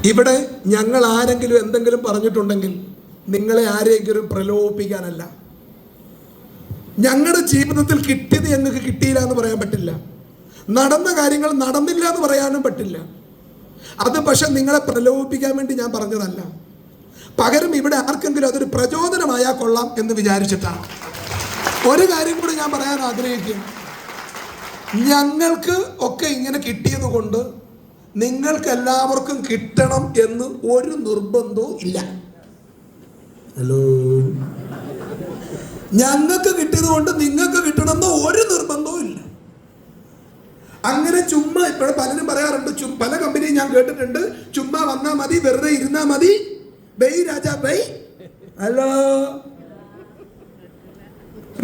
ഇവിടെ ഞങ്ങൾ ആരെങ്കിലും എന്തെങ്കിലും പറഞ്ഞിട്ടുണ്ടെങ്കിൽ നിങ്ങളെ ആരെങ്കിലും പ്രലോഭിപ്പിക്കാനല്ല. ഞങ്ങളുടെ ജീവിതത്തിൽ കിട്ടിയത് ഞങ്ങൾക്ക് കിട്ടിയില്ല എന്ന് പറയാൻ പറ്റില്ല, നടന്ന കാര്യങ്ങൾ നടന്നില്ല എന്ന് പറയാനും പറ്റില്ല. അത് പക്ഷെ നിങ്ങളെ പ്രലോഭിപ്പിക്കാൻ വേണ്ടി ഞാൻ പറഞ്ഞതല്ല. പകരം ഇവിടെ ആർക്കെങ്കിലും അതൊരു പ്രചോദനമായാൽ കൊള്ളാം എന്ന് വിചാരിച്ചിട്ടാണ്. ഒരു കാര്യം കൂടി ഞാൻ പറയാൻ ആഗ്രഹിക്കും. ഞങ്ങൾക്ക് ഒക്കെ ഇങ്ങനെ കിട്ടിയത് കൊണ്ട് നിങ്ങൾക്ക് എല്ലാവർക്കും കിട്ടണം എന്ന് ഒരു നിർബന്ധവും ഇല്ല. ഹലോ, ഞങ്ങൾക്ക് കിട്ടിയത് കൊണ്ട് നിങ്ങൾക്ക് കിട്ടണമെന്ന് ഒരു നിർബന്ധവും ഇല്ല. അങ്ങനെ ചുമ്മാ ഇപ്പോഴും പലരും പറയാറുണ്ട്, പല കമ്പനിയും ഞാൻ കേട്ടിട്ടുണ്ട്, ചുമ്മാ വന്നാ മതി, വെറുതെ ഇരുന്നാ മതി, bye Raja bye. Hello,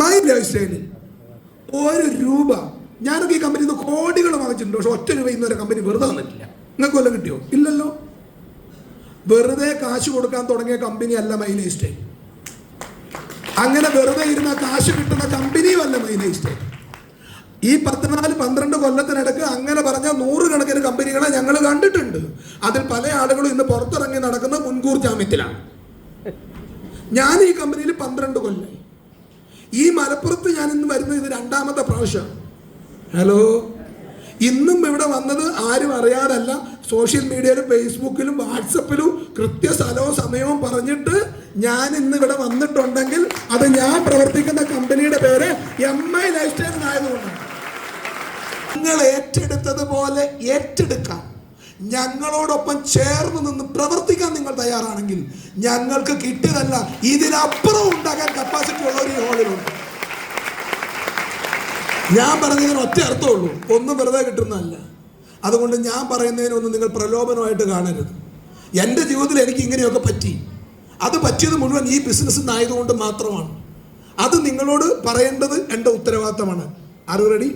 my life സ്റ്റൈലിൽ 1 രൂപ ഞാനൊക്കെ ഈ കമ്പനിയിൽ നിന്ന് കോടികൾ വാങ്ങിച്ചിട്ടുണ്ട്. പക്ഷെ 1 രൂപ ഇന്നൊരു കമ്പനി വെറുതെ വന്നിട്ടില്ല. നിങ്ങൾക്ക് വല്ലതും കിട്ടിയോ? ഇല്ലല്ലോ. വെറുതെ കാശ് കൊടുക്കാൻ തുടങ്ങിയ കമ്പനി അല്ല മൈ ലൈഫ് സ്റ്റൈൽ. അങ്ങനെ വെറുതെ ഇരുന്ന കാശ് കിട്ടുന്ന കമ്പനിയും അല്ല മൈ ലൈഫ് സ്റ്റൈൽ. ഈ 14-12 കൊല്ലത്തിനിടക്ക് അങ്ങനെ പറഞ്ഞ 100 കണക്കിന് കമ്പനികളെ ഞങ്ങൾ കണ്ടിട്ടുണ്ട്. അതിൽ പല ആളുകളും ഇന്ന് പുറത്തിറങ്ങി നടക്കുന്ന മുൻകൂർ ജാമ്യത്തിലാണ്. ഞാൻ ഈ കമ്പനിയിൽ 12 കൊല്ലം. ഈ മലപ്പുറത്ത് ഞാൻ ഇന്ന് വരുന്നത് ഇത് 2ാമത്തെ പ്രാവശ്യമാണ്. ഹലോ, ഇന്നും ഇവിടെ വന്നത് ആരും അറിയാതല്ല, സോഷ്യൽ മീഡിയയിലും ഫേസ്ബുക്കിലും വാട്സപ്പിലും കൃത്യ സ്ഥലവും സമയവും പറഞ്ഞിട്ട് ഞാൻ ഇന്ന് ഇവിടെ വന്നിട്ടുണ്ടെങ്കിൽ അത് ഞാൻ പ്രവർത്തിക്കുന്ന കമ്പനിയുടെ പേര് MI ലൈഫ് സ്റ്റൈൽ ആയതുകൊണ്ടാണ്. നിങ്ങൾ ഏറ്റെടുത്തതുപോലെ ഏറ്റെടുക്കാം. ഞങ്ങളോടൊപ്പം ചേർന്ന് നിന്ന് പ്രവർത്തിക്കാൻ നിങ്ങൾ തയ്യാറാണെങ്കിൽ ഞങ്ങൾക്ക് കിട്ടിയതല്ല, ഇതിനപ്പുറം ഉണ്ടാക്കാൻ കപ്പാസിറ്റി ഉള്ളവർ ഈ ഹോളിലുണ്ട്. ഞാൻ പറഞ്ഞതിന് ഒറ്റ അർത്ഥമുള്ളൂ, ഒന്നും വെറുതെ കിട്ടുന്നതല്ല. അതുകൊണ്ട് ഞാൻ പറയുന്നതിനൊന്നും നിങ്ങൾ പ്രലോഭനമായിട്ട് കാണരുത്. എൻ്റെ ജീവിതത്തിൽ എനിക്ക് ഇങ്ങനെയൊക്കെ പറ്റി. അത് പറ്റിയത് മുഴുവൻ ഈ ബിസിനസ്സിൽ നിന്നായതുകൊണ്ട് മാത്രമാണ്. അത് നിങ്ങളോട് പറയേണ്ടത് എൻ്റെ ഉത്തരവാദിത്തമാണ്. Are you ready?